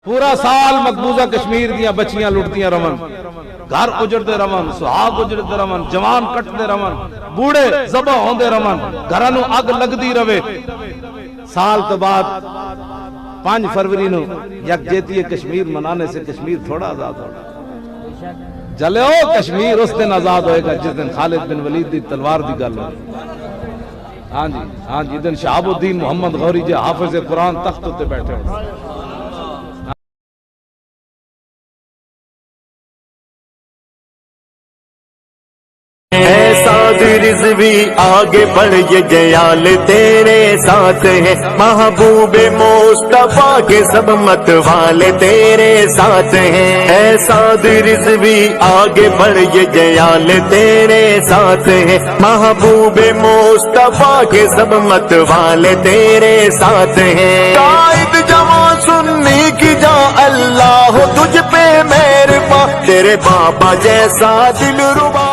پورا سال مقبوضہ کشمیر دیا بچیاں لٹدیاں رون، گھر اجڑتے رون، سہاگ اجڑتے رون، جوان کٹتے رون، بوڑھے ذبح ہوندے رون، گھراں نوں اگ لگدی رہے۔ سال تو بعد 5 فروری نو یکجہتی کشمیر منانے سے کشمیر تھوڑا آزاد ہوگا۔ جلو کشمیر اس دن آزاد ہوئے گا جس دن خالد بن ولید دی تلوار دی گل ہوئی۔ ہاں جی دن شہاب الدین محمد غوری جی حافظ قرآن تخت تے بیٹھے ہوئے۔ رضوی آگے بڑھ یہ جیال تیرے ساتھ ہیں، محبوب مصطفیٰ کے سب مت والے تیرے ساتھ ہیں۔ اے سعد رضوی آگے بڑھ یہ جیال تیرے ساتھ ہیں، محبوب مصطفیٰ کے سب مت والے تیرے ساتھ ہیں۔ قائد جوان سنی کی جا اللہ تجھ پہ مہرباں، تیرے بابا جیسا دل ربا